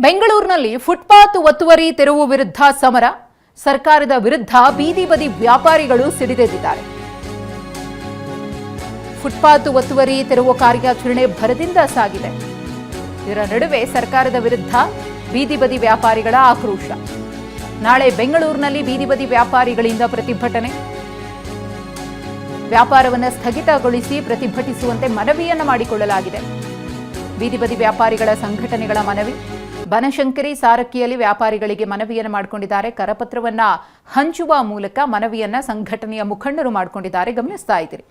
ಬೆಂಗಳೂರಿನಲ್ಲಿ ಫುಟ್ಪಾತ್ ಒತ್ತುವರಿ ತೆರವು ವಿರುದ್ಧ ಸಮರ. ಸರ್ಕಾರದ ವಿರುದ್ಧ ಬೀದಿ ಬದಿ ವ್ಯಾಪಾರಿಗಳು ಸಿಡಿದೆದ್ದಿದ್ದಾರೆ. ಫುಟ್ಪಾತ್ ಒತ್ತುವರಿ ತೆರವು ಕಾರ್ಯಾಚರಣೆ ಭರದಿಂದ ಸಾಗಿದೆ. ಇದರ ನಡುವೆ ಸರ್ಕಾರದ ವಿರುದ್ಧ ಬೀದಿ ಬದಿ ವ್ಯಾಪಾರಿಗಳ ಆಕ್ರೋಶ. ನಾಳೆ ಬೆಂಗಳೂರಿನಲ್ಲಿ ಬೀದಿ ಬದಿ ವ್ಯಾಪಾರಿಗಳಿಂದ ಪ್ರತಿಭಟನೆ. ವ್ಯಾಪಾರವನ್ನು ಸ್ಥಗಿತಗೊಳಿಸಿ ಪ್ರತಿಭಟಿಸುವಂತೆ ಮನವಿಯನ್ನು ಮಾಡಿಕೊಳ್ಳಲಾಗಿದೆ. ಬೀದಿ ಬದಿ ವ್ಯಾಪಾರಿಗಳ ಸಂಘಟನೆಗಳ ಮನವಿ. ಬನಶಂಕರಿ ಸಾರಕ್ಕಿಯಲ್ಲಿ ವ್ಯಾಪಾರಿಗಳಿಗೆ ಮನವಿಯನ್ನು ಮಾಡಿಕೊಂಡಿದ್ದಾರೆ. ಕರಪತ್ರವನ್ನ ಹಂಚುವ ಮೂಲಕ ಮನವಿಯನ್ನ ಸಂಘಟನೆಯ ಮುಖಂಡರು ಮಾಡಿಕೊಂಡಿದ್ದಾರೆ. ಗಮನಿಸ್ತಾ ಇದ್ದೀರಿ.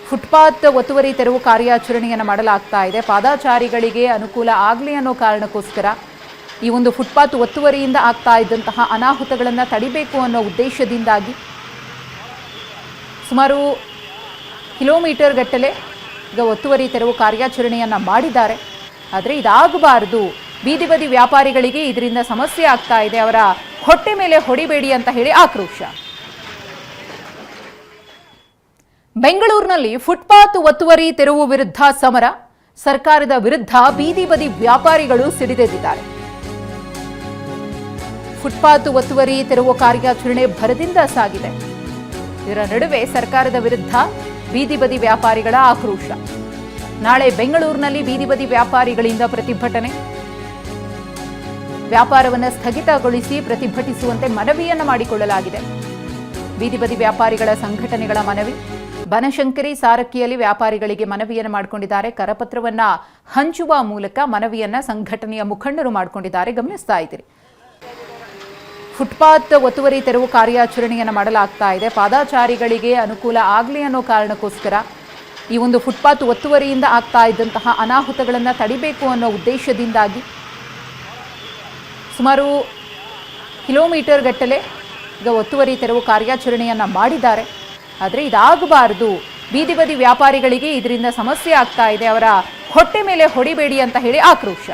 ಫುಟ್ಪಾತ್ ಒತ್ತುವರಿ ತೆರವು ಕಾರ್ಯಾಚರಣೆಯನ್ನು ಮಾಡಲಾಗ್ತಾ ಇದೆ. ಪಾದಚಾರಿಗಳಿಗೆ ಅನುಕೂಲ ಆಗಲಿ ಅನ್ನೋ ಕಾರಣಕ್ಕೋಸ್ಕರ ಈ ಒಂದು ಫುಟ್ಪಾತ್ ಒತ್ತುವರಿಯಿಂದ ಆಗ್ತಾ ಇದ್ದಂತಹ ಅನಾಹುತಗಳನ್ನು ತಡಿಬೇಕು ಅನ್ನೋ ಉದ್ದೇಶದಿಂದಾಗಿ ಸುಮಾರು ಕಿಲೋಮೀಟರ್ ಗಟ್ಟಲೆ ಈಗ ಒತ್ತುವರಿ ತೆರವು ಕಾರ್ಯಾಚರಣೆಯನ್ನು ಮಾಡಿದ್ದಾರೆ. ಆದರೆ ಇದಾಗಬಾರದು, ಬೀದಿ ಬದಿ ವ್ಯಾಪಾರಿಗಳಿಗೆ ಇದರಿಂದ ಸಮಸ್ಯೆ ಆಗ್ತಾ ಇದೆ, ಅವರ ಹೊಟ್ಟೆ ಮೇಲೆ ಹೊಡಿಬೇಡಿ ಅಂತ ಹೇಳಿ ಆಕ್ರೋಶ. ಬೆಂಗಳೂರಿನಲ್ಲಿ ಫುಟ್ಪಾತ್ ಒತ್ತುವರಿ ತೆರವು ವಿರುದ್ಧ ಸಮರ. ಸರ್ಕಾರದ ವಿರುದ್ಧ ಬೀದಿ ಬದಿ ವ್ಯಾಪಾರಿಗಳು ಸಿಡಿದೆದ್ದಿದ್ದಾರೆ. ಫುಟ್ಪಾತ್ ಒತ್ತುವರಿ ತೆರವು ಕಾರ್ಯಾಚರಣೆ ಭರದಿಂದ ಸಾಗಿದೆ. ಇದರ ನಡುವೆ ಸರ್ಕಾರದ ವಿರುದ್ಧ ಬೀದಿ ಬದಿ ವ್ಯಾಪಾರಿಗಳ ಆಕ್ರೋಶ. ನಾಳೆ ಬೆಂಗಳೂರಿನಲ್ಲಿ ಬೀದಿ ಬದಿ ವ್ಯಾಪಾರಿಗಳಿಂದ ಪ್ರತಿಭಟನೆ. ವ್ಯಾಪಾರವನ್ನು ಸ್ಥಗಿತಗೊಳಿಸಿ ಪ್ರತಿಭಟಿಸುವಂತೆ ಮನವಿಯನ್ನು ಮಾಡಿಕೊಳ್ಳಲಾಗಿದೆ. ಬೀದಿ ಬದಿ ವ್ಯಾಪಾರಿಗಳ ಸಂಘಟನೆಗಳ ಮನವಿ. ಬನಶಂಕರಿ ಸಾರಕ್ಕಿಯಲ್ಲಿ ವ್ಯಾಪಾರಿಗಳಿಗೆ ಮನವಿಯನ್ನು ಮಾಡಿಕೊಂಡಿದ್ದಾರೆ. ಕರಪತ್ರವನ್ನ ಹಂಚುವ ಮೂಲಕ ಮನವಿಯನ್ನ ಸಂಘಟನೆಯ ಮುಖಂಡರು ಮಾಡಿಕೊಂಡಿದ್ದಾರೆ. ಗಮನಿಸ್ತಾ ಇದ್ದೀರಿ. ಫುಟ್ಪಾತ್ ಒತ್ತುವರಿ ತೆರವು ಕಾರ್ಯಾಚರಣೆಯನ್ನು ಮಾಡಲಾಗ್ತಾ ಇದೆ. ಪಾದಚಾರಿಗಳಿಗೆ ಅನುಕೂಲ ಆಗಲಿ ಅನ್ನೋ ಕಾರಣಕ್ಕೋಸ್ಕರ ಈ ಒಂದು ಫುಟ್ಪಾತ್ ಒತ್ತುವರಿಯಿಂದ ಆಗ್ತಾ ಇದ್ದಂತಹ ಅನಾಹುತಗಳನ್ನು ತಡಿಬೇಕು ಅನ್ನೋ ಉದ್ದೇಶದಿಂದಾಗಿ ಸುಮಾರು ಕಿಲೋಮೀಟರ್ ಗಟ್ಟಲೆ ಈಗ ಒತ್ತುವರಿ ತೆರವು ಕಾರ್ಯಾಚರಣೆಯನ್ನು ಮಾಡಿದ್ದಾರೆ. ಆದರೆ ಇದಾಗಬಾರದು, ಬೀದಿ ಬದಿ ವ್ಯಾಪಾರಿಗಳಿಗೆ ಇದರಿಂದ ಸಮಸ್ಯೆ ಆಗ್ತಾ ಇದೆ, ಅವರ ಹೊಟ್ಟೆ ಮೇಲೆ ಹೊಡಿಬೇಡಿ ಅಂತ ಹೇಳಿ ಆಕ್ರೋಶ.